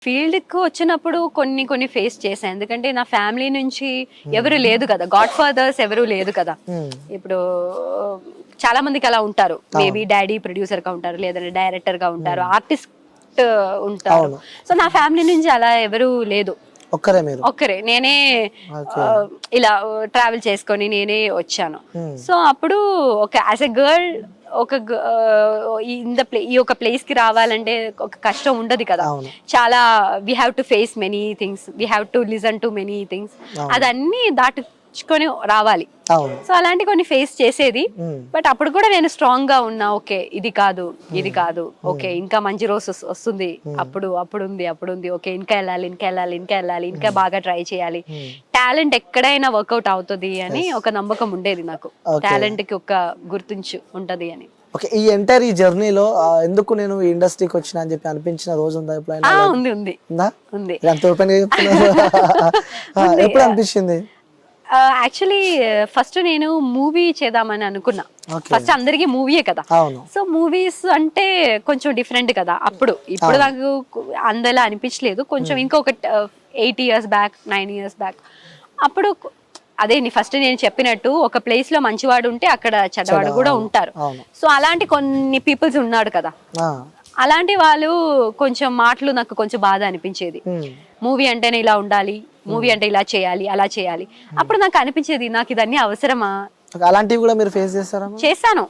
ఫీల్డ్‌కి వచ్చినప్పుడు కొన్ని కొన్ని ఫేస్ చేశాను. ఎందుకంటే నా ఫ్యామిలీ నుంచి ఎవరు లేదు కదా! గాడ్ ఫాదర్స్ ఎవరు లేదు కదా! ఇప్పుడు చాలా మందికి అలా ఉంటారు. మేబీ డ్యాడీ ప్రొడ్యూసర్‌గా ఉంటారు. లేదంటే డైరెక్టర్‌గా ఉంటారు. ఆర్టిస్ట్ ఉంటారు. సో నా ఫ్యామిలీ నుంచి అలా ఎవరు లేదు. ఒక్కరే నేనే ఇలా ట్రావెల్ చేసుకొని నేనే వచ్చాను. సో అప్పుడు ఒక యాజ్ ఎ గర్ల్ ఈ ఒక ప్లేస్ కి రావాలంటే ఒక కష్టం ఉండదు కదా. చాలా we have to face many things, we have to listen to many things. అదన్నీ దాటుకొని రావాలి. సో అలాంటి కొన్ని ఫేస్ చేసేది. బట్ అప్పుడు కూడా నేను స్ట్రాంగ్ గా ఉన్నా. ఓకే ఇది కాదు, ఇది కాదు, ఓకే ఇంకా మంచి రోజు వస్తుంది, అప్పుడు ఉంది, ఓకే ఇంకా వెళ్ళాలి, ఇంకా బాగా ట్రై చేయాలి. టాలెంట్ ఎక్కడైనా వర్కౌట్ అవుతుంది అని ఒక నమ్మకం ఉండేది నాకు. టాలెంట్ కి ఒక గుర్తించు ఉంటది అని. ఓకే, ఈ ఎంటైర్ ఈ జర్నీలో ఎందుకు నేను ఈ ఇండస్ట్రీకి వచ్చిన అని చెప్పి అనిపించిన రోజు ఉందా ఎప్పుడైనా? ఉంది. అంత ఓపెన్ గా చెప్తున్నా. ఎప్పుడు అనిపించింది? యాక్చువల్లీ ఫస్ట్ నేను మూవీ చేద్దామని అనుకున్నా. ఫస్ట్ అందరికి మూవీయే కదా. సో మూవీస్ అంటే కొంచెం డిఫరెంట్ కదా. ఇప్పుడు నాకు అందలా అనిపించలేదు. కొంచెం ఇంకొక 8 years బ్యాక్, 9 years బ్యాక్ అప్పుడు అదే ఫస్ట్ నేను చెప్పినట్టు ఒక ప్లేస్ లో మంచివాడు ఉంటే అక్కడ చెడ్డవాడు కూడా ఉంటారు. సో అలాంటి కొన్ని పీపుల్స్ ఉన్నాడు కదా. అలాంటి వాళ్ళు కొంచెం మాటలు నాకు కొంచెం బాధ అనిపించేది. మూవీ అంటేనే ఇలా ఉండాలి, మూవీ అంటే ఇలా చేయాలి, అలా చేయాలి. అప్పుడు నాకు అనిపించేది నాకు ఇదన్నీ అవసరమా? అలాంటివి కూడా మీరు ఫేస్ చేస్తారా? చేశాను.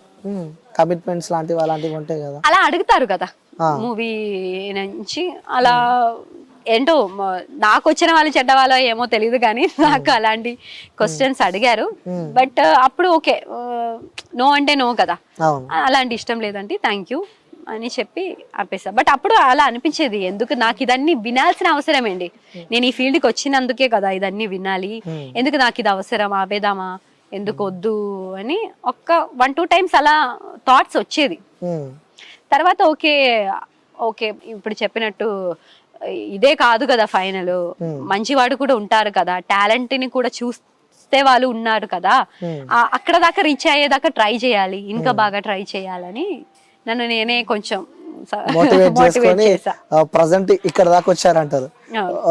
కమిట్మెంట్స్ లాంటివి అలాంటివి ఉంటాయి కదా, అలా అడుగుతారు కదా మూవీ నుంచి. అలా ఏంటో నాకు వచ్చిన వాళ్ళు చెడ్డ వాళ్ళ ఏమో తెలియదు కానీ నాకు అలాంటి క్వశ్చన్స్ అడిగారు. బట్ అప్పుడు ఓకే, నో అంటే నో కదా, అలాంటి ఇష్టం లేదంటే థ్యాంక్ యూ అని చెప్పి ఆపేసా. బట్ అప్పుడు అలా అనిపించేది, ఎందుకు నాకు ఇదన్నీ వినాల్సిన అవసరం ఏంటి? నేను ఈ ఫీల్డ్కి వచ్చినందుకే కదా ఇదన్నీ వినాలి. ఎందుకు నాకు ఇది అవసరం, ఆపేదామా, ఎందుకు వద్దు అని 1-2 times అలా థాట్స్ వచ్చేది. తర్వాత ఓకే ఇప్పుడు చెప్పినట్టు ఇదే కాదు కదా ఫైనల్, మంచివాడు కూడా ఉంటారు కదా, టాలెంట్ ని కూడా చూస్తే వాళ్ళు ఉన్నారు కదా, అక్కడ దాకా రీచ్ అయ్యేదాకా ట్రై చేయాలి, ఇంకా బాగా ట్రై చేయాలని నన్ను నేనే కొంచెం మోటివేట్ చేసి ప్రెజెంట్ ఇక్కడ దాకా వచ్చారంటారు.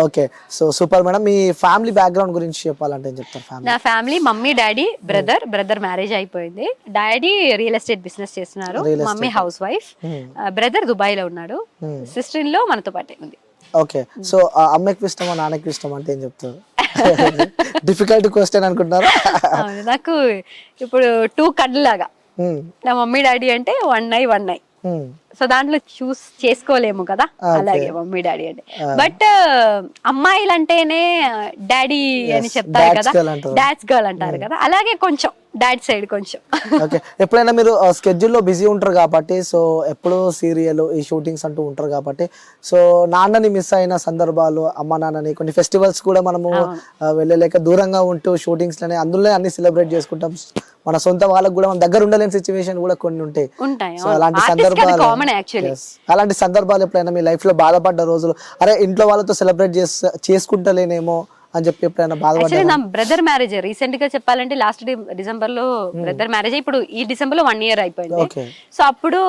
Okay, so super madam. మీ ఫ్యామిలీ బ్యాక్గ్రౌండ్ గురించి చెప్పాలంటే ఏం చెప్తారు? నా family mummy, daddy, brother marriage అయిపోయింది. డాడీ రియల్ ఎస్టేట్ బిజినెస్ చేస్తున్నారు, mummy housewife, brother Dubai లో ఉన్నాడు, సిస్టర్ ఇన్ లో మనతో పాటే ఉంది. ఓకే, సో అమ్మకి ఇష్టమా నాన్నకి ఇష్టం అంటే ఏం చెప్తారు? డిఫికల్ట్ క్వశ్చన్ అనుకుంటున్నారా? నాకు ఇప్పుడు 2 కళ్ళలాగా నా మమ్మీ డాడీ అంటే 1 eye. సో దాంట్లో చూస్ చేసుకోలేము కదా, అలాగే మమ్మీ డాడీ అంటే. బట్ అమ్మాయిలు అంటేనే డాడీ అని చెప్తారు కదా, డాడ్స్ గర్ల్ అంటారు కదా, అలాగే కొంచెం డాడ్ సైడ్ కొంచెం. ఓకే, ఎప్పుడైనా మీరు స్కెడ్యూల్లో బిజీ ఉంటారు కాబట్టి, సో ఎప్పుడు సీరియల్ ఈ షూటింగ్స్ అంటూ ఉంటారు కాబట్టి, సో నాన్నని మిస్ అయిన సందర్భాలు, అమ్మ నాన్నని, కొన్ని ఫెస్టివల్స్ కూడా మనము వెళ్ళలేక దూరంగా ఉంటూ షూటింగ్స్ లోనే అందులో అన్ని సెలబ్రేట్ చేసుకుంటాం. మన సొంత వాళ్ళకు కూడా మన దగ్గర ఉండలేని సిచ్యువేషన్ కూడా కొన్ని ఉంటాయి. సో అలాంటి సందర్భాలు ఎప్పుడైనా మీ లైఫ్ లో బాధపడ్డ రోజులు, అరే ఇంట్లో వాళ్ళతో సెలబ్రేట్ చేసుకుంటలేనేమో అని చెప్పి ఎప్పుడైనా బాధపడ్డా? నా బ్రదర్ మ్యారేజ్ రీసెంట్ గా చెప్పాలంటే లాస్ట్ డిసెంబర్ లో బ్రదర్ మ్యారేజ్, ఇప్పుడు ఈ డిసెంబర్ లో 1 year అయిపోయింది. సో అప్పుడు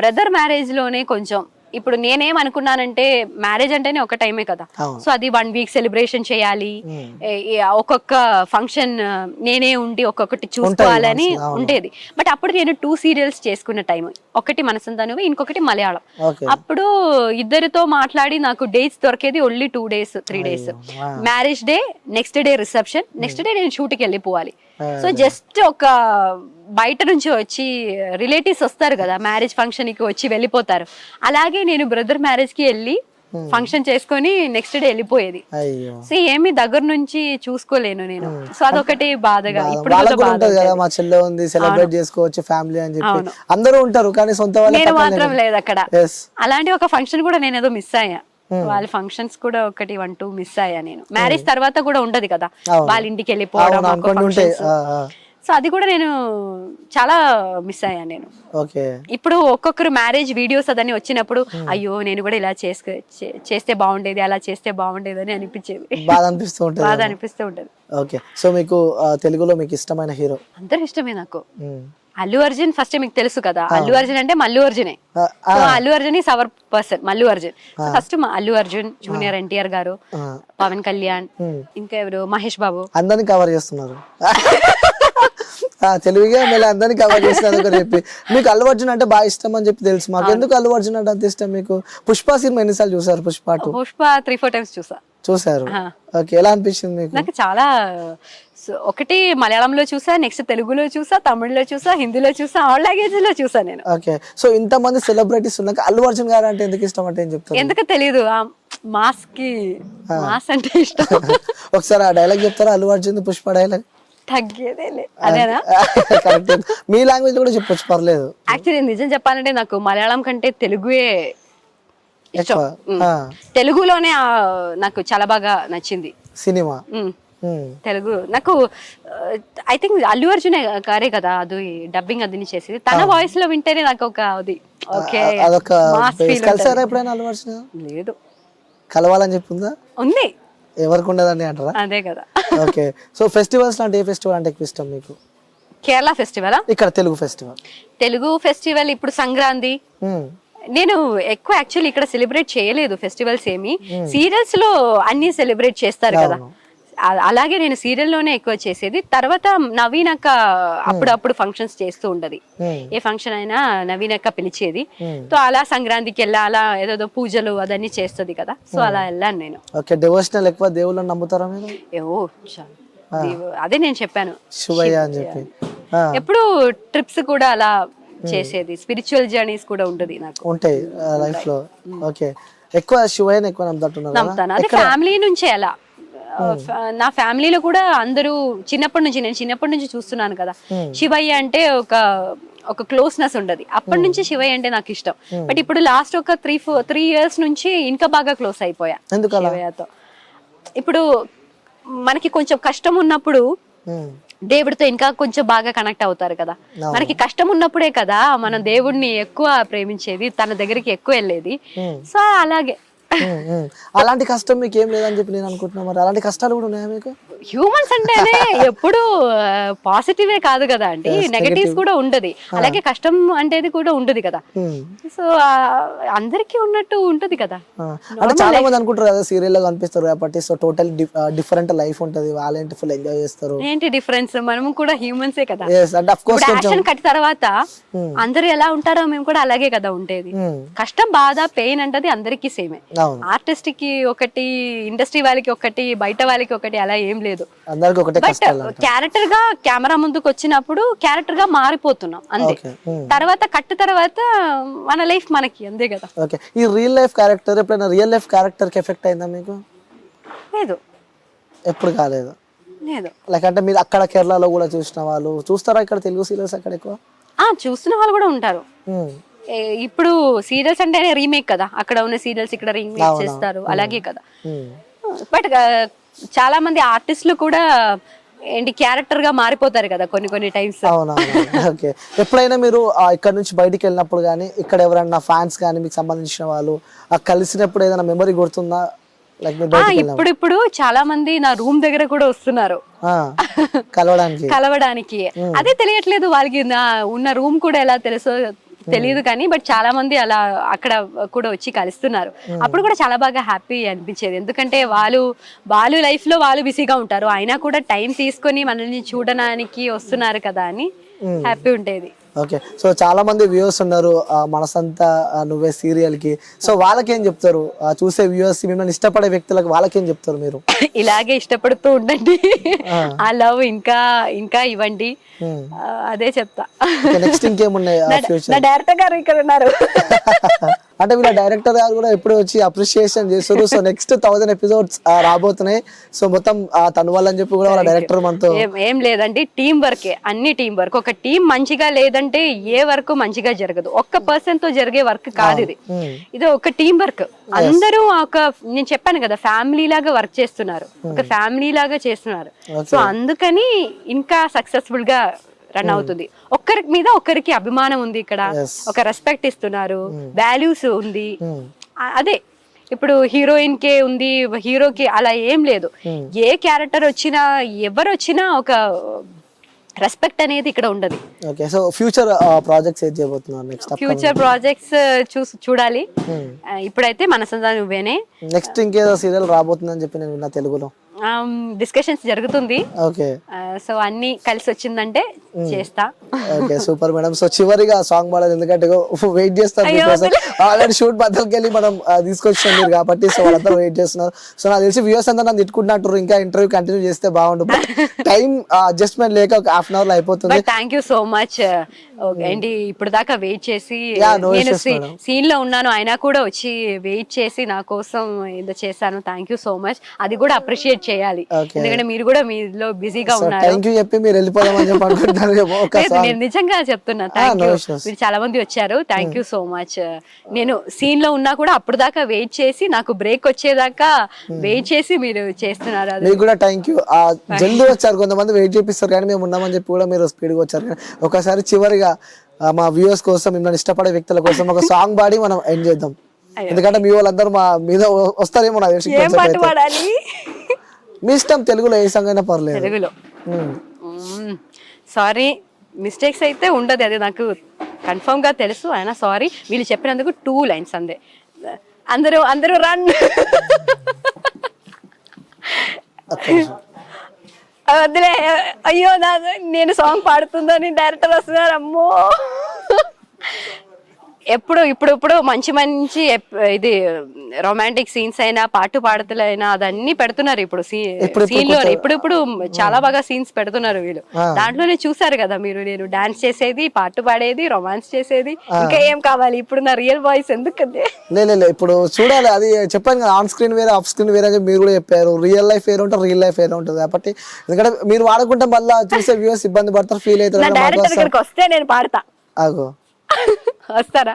బ్రదర్ మ్యారేజ్ లోనే కొంచెం, ఇప్పుడు నేనేమనుకున్నానంటే మ్యారేజ్ అంటేనే ఒక టైమే కదా, సో అది 1 week సెలబ్రేషన్ చేయాలి, ఒక్కొక్క ఫంక్షన్ నేనే ఉండి ఒక్కొక్కటి చూసుకోవాలని ఉండేది. బట్ అప్పుడు నేను 2 serials చేసుకున్న టైం, ఒకటి మనసంతాను, ఇంకొకటి మలయాళం. అప్పుడు ఇద్దరితో మాట్లాడి నాకు డేట్స్ దొరికేది only 2 days 3 days. Marriage day, next day reception, next day నేను షూట్కి వెళ్ళిపోవాలి. సో జస్ట్ ఒక బయట నుంచి వచ్చి రిలేటివ్స్ వస్తారు కదా మ్యారేజ్ ఫంక్షన్ కి వచ్చి వెళ్ళిపోతారు, అలాగే నేను బ్రదర్ మ్యారేజ్ కి వెళ్ళి ఫంక్షన్ చేసుకొని నెక్స్ట్ డే వెళ్ళిపోయేది. సో ఏమి దగ్గర నుంచి చూసుకోలేను నేను. సో అదొకటి బాధగా. ఇప్పుడు మా చెల్లె ఉంది, సెలబ్రేట్ చేసుకోవచ్చు ఫ్యామిలీ అని చెప్పి అందరూ ఉంటారు, కానీ సొంత వాళ్ళు నేను మాత్రం లేదు అక్కడ. అలాంటి ఒక ఫంక్షన్ కూడా నేను ఏదో మిస్ అయ్యా. వాళ్ళ ఫంక్షన్స్ కూడా 1-2 మిస్ అయ్యా నేను. మ్యారేజ్ తర్వాత కూడా ఉండదు కదా వాళ్ళ ఇంటికి వెళ్ళిపోవడం. సో అది కూడా నేను చాలా మిస్ అయ్యాను నేను. ఓకే. ఇప్పుడు ఒక్కొక్కరు మ్యారేజ్ వీడియోస్ అదని వచ్చినప్పుడు అయ్యో నేను కూడా ఇలా చేస్తే బాగుండేది, అలా చేస్తే బాగుండేది అని అనిపించేది, బాధ అనిపిస్తూ ఉంటుంది. బాధ అనిపిస్తూ ఉంటది. ఓకే. సో మీకు తెలుగులో మీకు ఇష్టమైన హీరో? అందరు ఇష్టమే నాకు. అల్లు అర్జున్ ఫస్ట్ మీకు తెలుసు కదా, అల్లు అర్జున్ అంటే మల్లు అర్జునే. Allu Arjun is our person, Mallu Arjun. First Allu Arjun, junior NTR garu, Pavan Kalyan, ఇంకా ఎవరు, మహేష్ బాబు. అందరిని కవర్ చేస్తున్నారు తెలుగుగా మళ్ళీ అందరినీ కవర్ చేస్తున్నారు అని చెప్పి. మీకు అల్లు అర్జున్ అంటే బాగా ఇష్టం అని చెప్పి తెలుసు మాకు. ఎందుకు అల్లు అర్జున్ అంటే అంత ఇష్టం మీకు? పుష్ప సినిమా ఎన్నిసార్లు చూసారు? పుష్ప 3-4 times చూసారు. ఓకే. ఎలా అనిపించింది మీకు? నాకు చాలా, ఒకటి మలయాళంలో చూసా, నెక్స్ట్ తెలుగులో చూసా, తమిళ్లో చూసా, హిందీలో చూసా, ఆల్ లాంగ్వేజ్ లో చూసా నేను. ఓకే. సో ఇంత మంది సెలబ్రిటీస్ ఉన్నాక అల్లు అర్జున్ గారు అంటే ఎందుకు ఇష్టం అంటే ఏం చెప్తారు? ఎందుకు తెలియదు, మాస్ అంటే ఇష్టం. ఒకసారి ఆ డైలాగ్ చెప్తారా అల్లు అర్జున్ పుష్ప డైలాగ్? తగ్గేదేలే అదేనా? కరెక్ట్. మీ లాంగ్వేజ్ కూడా చెప్పొచ్చు, పర్లేదు. యాక్చువల్లీ నిజం చెప్పాలంటే నాకు మలయాళం కంటే తెలుగుయే ఇష్టం. తెలుగులోనే నాకు చాలా బాగా నచ్చింది సినిమా. తెలుగు నాకు ఐ థింక్ అల్లు అర్జున్ గారే కదా అది డబ్బింగ్ అది చేసేది. తన వాయిస్ లో వింటేనే నాకు ఒక అది ఓకే. కలిసారా ఎప్పుడైనా అల్లు అర్జున్? లేదు. కలవాలని చెప్పిందా? ఉంది. ఎవరికి ఉండదని అంటారా? అదే కదా. ఓకే. సో ఫెస్టివల్స్ అంటే ఏ ఫెస్టివల్ అంటే ఎక్కువ ఇష్టం మీకు? కేరళ ఫెస్టివల్. ఇక్కడ తెలుగు ఫెస్టివల్ ఇప్పుడు సంక్రాంతి. నేను ఎక్కువ యాక్చువల్లీ ఇక్కడ సెలబ్రేట్ చేయలేదు ఫెస్టివల్స్ ఏమి. సీరియల్స్ లో అన్ని సెలబ్రేట్ చేస్తారు కదా, అలాగే నేను సీరియల్ లోనే ఎక్కువ చేసేది. తర్వాత నవీన్ అక్క అప్పుడప్పుడు ఫంక్షన్స్ చేస్తూ ఉండదు, ఏ ఫంక్షన్ అయినా నవీన్ అక్క పిలిచేది. సో అలా సంక్రాంతికి వెళ్ళా, అలా ఏదో పూజలు అదన్నీ చేస్తుంది కదా, సో అలా వెళ్ళాను నేను. ఓకే. డివోషనల్ ఎక్కువ దేవుళ్ళని నమ్ముతారా మీరు? అదే నేను చెప్పాను, శివయ్య అని చెప్పి. ఎప్పుడు ట్రిప్స్ కూడా అలా చేసేది, స్పిరిచువల్ జర్నీస్ కూడా ఉంటది నాకు, ఉంటాయి లైఫ్ లో. ఓకే. ఎక్కువ శివయ్యని ఎక్కువ నమ్ముతాను. అదే ఫ్యామిలీ నుంచే అలా. నా ఫ్యామిలీలో కూడా అందరూ నేను చిన్నప్పటి నుంచి చూస్తున్నాను కదా, శివయ్య అంటే ఒక క్లోజ్నెస్ ఉండదు. అప్పటి నుంచి శివయ్య అంటే నాకు ఇష్టం. బట్ ఇప్పుడు లాస్ట్ ఒక 3 years నుంచి ఇంకా బాగా క్లోజ్ అయిపోయా శివయ్యతో. ఇప్పుడు మనకి కొంచెం కష్టం ఉన్నప్పుడు దేవుడితో ఇంకా కొంచెం బాగా కనెక్ట్ అవుతారు కదా. మనకి కష్టం ఉన్నప్పుడే కదా మనం దేవుడిని ఎక్కువ ప్రేమించేది, తన దగ్గరికి ఎక్కువ వెళ్ళేది. సో అలాగే అలాంటి కష్టం మీకు ఏం లేదని చెప్పి నేను అనుకుంటున్నా. మరి అలాంటి కష్టాలు కూడా ఉన్నాయా మీకు? హ్యూమన్స్ అంటేనే ఎప్పుడు పాజిటివే కాదు కదా అండి, నెగటివ్స్ కూడా ఉండదు. అలాగే కష్టం అంటేది కూడా ఉండదు కదా. సో అందరికి ఉన్నట్టు ఉంటది కదా. అంటే చాలా మంది అనుకుంటారు కదా సీరియల్ లో కనిపిస్తారు కాబట్టి, సో టోటల్ డిఫరెంట్ లైఫ్ ఉంటది, వాళ్ళేంటి ఫుల్ ఎంజాయ్ చేస్తారు. ఏంటి డిఫరెన్స్, మనం కూడా హ్యూమన్సే కదా. అంటే ఆఫ్ కోర్స్ యాక్షన్ కట్ తర్వాత అందరూ ఎలా ఉంటారో మేము కూడా అలాగే కదా ఉండేది. కష్టం, బాధ, పెయిన్ అంటది అందరికీ సేమే. ఆర్టిస్ట్ కి ఒకటి, ఇండస్ట్రీ వాళ్ళకి ఒకటి, బయట వాళ్ళకి ఒకటి, అలా ఏం లేదు. బట్ క్యారెక్టర్ గా కెమెరా ముందుకు వచ్చినప్పుడు క్యారెక్టర్ గా మారిపోతున్నాం అంతే. తర్వాత కట్ తర్వాత మన లైఫ్ మనకి అంతే కదా. ఓకే. ఈ రియల్ లైఫ్ క్యారెక్టర్ ఎప్పుడైనా రియల్ లైఫ్ క్యారెక్టర్ కి ఎఫెక్ట్ అయిందా మీకు? లేదు. ఎప్పుడు కాలేదు? లేదు. లైక్ అంటే మీరు అక్కడ కేరళలో కూడా చూసిన వాళ్ళు చూస్తారా ఇక్కడ తెలుగు సీరియల్స్ అక్కడ ఎక్కువ? చూస్తున్న వాళ్ళు కూడా ఉంటారు. ఇప్పుడు సీరియల్స్ అంటేనే రీమేక్ కదా, అక్కడ ఉన్న సీరియల్స్ ఇక్కడ రీమేక్ చేస్తారు, అలాగే కదా. బట్ చాలా మంది ఆర్టిస్టులు కూడా ఏంటి క్యారెక్టర్ గా మారిపోతారు కదా కొన్ని టైమ్స్. ఓకే. ఎప్పుడైనా మీరు ఇక్కడ నుంచి బయటికి వెళ్ళినప్పుడు కానీ, ఇక్కడ ఎవరైనా ఫ్యాన్స్ కానీ మీకు సంబంధించిన వాళ్ళు కలిసినప్పుడు ఏదైనా మెమరీ గుర్తుందా? ఇప్పుడు చాలా మంది నా రూమ్ దగ్గర కూడా వస్తున్నారు కలవడానికి. అదే తెలియట్లేదు వాళ్ళకి నా ఉన్న రూమ్ కూడా ఎలా తెలుసో తెలియదు కానీ, బట్ చాలా మంది అలా అక్కడ కూడా వచ్చి కలుస్తున్నారు. అప్పుడు కూడా చాలా బాగా హ్యాపీ అనిపించేది, ఎందుకంటే వాళ్ళు లైఫ్ లో వాళ్ళు బిజీగా ఉంటారు, అయినా కూడా టైం తీసుకొని మనల్ని చూడడానికి వస్తున్నారు కదా అని హ్యాపీ ఉండేది. ఓకే. సో చాలా మంది వ్యూవర్స్ ఉన్నారు మనసంతా నువ్వే సీరియల్ కి, సో వాళ్ళకేం చెప్తారు? చూసే వ్యూవర్స్, మిమ్మల్ని ఇష్టపడే వ్యక్తులకు వాళ్ళకేం చెప్తారు మీరు? ఇలాగే ఇష్టపడుతూ ఉండండి, ఆ లవ్ ఇంకా ఇవ్వండి, అదే చెప్తా. నెక్స్ట్ ఇంకేమున్నాయి? డైరెక్టర్ గారు ఇక్కడ ఉన్నారు. అంటే వీళ్ళ డైరెక్టర్ గారు కూడా ఎప్పుడు వచ్చి అప్రిషియేషన్ చేస్తారు. సో నెక్స్ట్ 1000 ఎపిసోడ్స్ రాబోతున్నాయి. సో మొత్తం తను వాళ్ళని చెప్పి కూడా వాళ్ళ డైరెక్టర్ మనతో ఏం లేదండి, టీం వర్కే, అన్ని టీం వర్క్. ఒక టీం మంచిగా లేదంటే ఏ వర్క్ మంచిగా జరగదు. ఒక్క పర్సన్ తో జరిగే వర్క్ కాదు ఇది. ఇది ఒక టీం వర్క్. అందరూ నేను చెప్పాను కదా, ఫ్యామిలీ లాగా వర్క్ చేస్తున్నారు, ఒక ఫ్యామిలీ లాగా చేస్తున్నారు. సో అందుకని ఇంకా సక్సెస్ఫుల్ గా రన్ అవుతుంది. ఒక్కరి మీద ఒక్కరికి అభిమానం ఉంది ఇక్కడ, ఒక రెస్పెక్ట్ ఇస్తున్నారు, వాల్యూస్ ఉంది. అదే ఇప్పుడు హీరోయిన్ కే ఉంది, హీరోకి అలా ఏం లేదు. ఏ క్యారెక్టర్ వచ్చినా ఎవరు వచ్చినా ఒక రెస్పెక్ట్ అనేది ఇక్కడ ఉండదు. ఓకే, సో ఫ్యూచర్ ప్రాజెక్ట్స్ ఏం చేయబోతున్నారు నెక్స్ట్? ఫ్యూచర్ ప్రాజెక్ట్స్ చూడాలి. ఇప్పుడైతే మనసంతా నువ్వేనే. నెక్స్ట్ ఇంకేదో సీరియల్ రాబోతుందని చెప్పి నేను విన్నా తెలుగులో. డిస్కషన్స్ జరుగుతుంది. ఓకే, సో అన్ని కలిసి వచ్చిందంటే చేస్తా. Okay, super madam. సో చివరిగా సాంగ్ పాడాలి, ఎందుకంటే వెయిట్ చేస్తారు. ఆల్రెడీ షూట్ బద్దలకి వెళ్ళి మనం తీసుకొచ్చాం మీరు కాబట్టి, సో వాళ్ళంతా వెయిట్ చేస్తున్నారు. సో నాకు తెలిసి వ్యూవర్స్ అంతా నన్ను తిట్టుకుంటున్నారు, ఇంకా ఇంటర్వ్యూ కంటిన్యూ చేస్తే బాగుండు. టైం అడ్జస్ట్మెంట్ లేక ఒక హాఫ్ అన్ అవర్ లో అయిపోతుంది. Thank you so much. ఏంటి ఇప్పుడు దాకా వెయిట్ చేసి, నేను సీన్ లో ఉన్నాను అయినా కూడా వచ్చి వెయిట్ చేసి నా కోసం ఏదో చేశాను. Thank you so much. అది కూడా అప్రిషియేట్ చేయాలి, ఎందుకంటే మీరు కూడా మీలో బిజీగా ఉన్నారు. థ్యాంక్ యూ చెప్పి మీరు వెళ్ళిపోదామని చెప్పి అనుకుంటున్నారు. నేను నిజంగా చెప్తున్నా, థ్యాంక్ యూ. మీరు చాలా మంది వచ్చారు, థ్యాంక్ యూ సో మచ్. నేను సీన్ లో ఉన్నా కూడా అప్పుడు దాకా వెయిట్ చేసి, నాకు బ్రేక్ వచ్చేదాకా వెయిట్ చేసి మీరు చేస్తున్నారు. మీకు కూడా థ్యాంక్ యూ. జల్దీ వచ్చారు, కొంతమంది వెయిట్ చేపిస్తారు కానీ మేము ఉన్నామని చెప్పి కూడా మీరు స్పీడ్ గా వచ్చారు. ఒకసారి చివరిగా మా వ్యూవర్స్ కోసం, మిమ్మల్ని ఇష్టపడే వ్యక్తుల కోసం ఒక సాంగ్ పాడి మనం ఎండ్ చేద్దాం. ఎందుకంటే మీ వాళ్ళందరూ మా మీద వస్తారేమో నాకు తెలిసి. మీ ఇష్టం, తెలుగులో ఏ సాంగ్ అయినా పర్లేదు. తెలుగులో సారీ, మిస్టేక్స్ అయితే ఉండదు, అది నాకు కన్ఫర్మ్ గా తెలుసు. అయినా సారీ, వీళ్ళు చెప్పినందుకు 2 లైన్స్ అందే. అందరూ రన్. వద్దులే, అయ్యో నేను సాంగ్ పాడుతుందని డైరెక్టర్ వస్తున్నారు, అమ్మో. ఇప్పుడు మంచి ఇది రొమాంటిక్ సీన్స్ అయినా, పాటు పాడుతులైనా అదన్నీ పెడుతున్నారు ఇప్పుడు సీన్ లో. ఇప్పుడు చాలా బాగా సీన్స్ పెడుతున్నారు వీళ్ళు. దాంట్లోనే చూసారు కదా మీరు, నేను డాన్స్ చేసేది, పాటు పాడేది, రొమాన్స్ చేసేది. ఇంకా ఏం కావాలి? ఇప్పుడు నా రియల్ వాయిస్ ఎందుకంటే ఇప్పుడు చూడాలి. అది చెప్పాను కదా, ఆన్ స్క్రీన్ వేరే, ఆఫ్ స్క్రీన్ వేరే మీరు కూడా చెప్పారు. రియల్ లైఫ్ వేరే ఉంటుంది, రియల్ లైఫ్ వేరే ఉంటుంది. కాబట్టి ఎందుకంటే మీరు వాడుకుంటే మళ్ళీ చూసే వ్యూవర్స్ ఇబ్బంది పడతారు, ఫీల్ అవుతారు. డైరెక్టర్ దగ్గరికి వస్తే నేను పాడతా. ఆగో వస్తారా?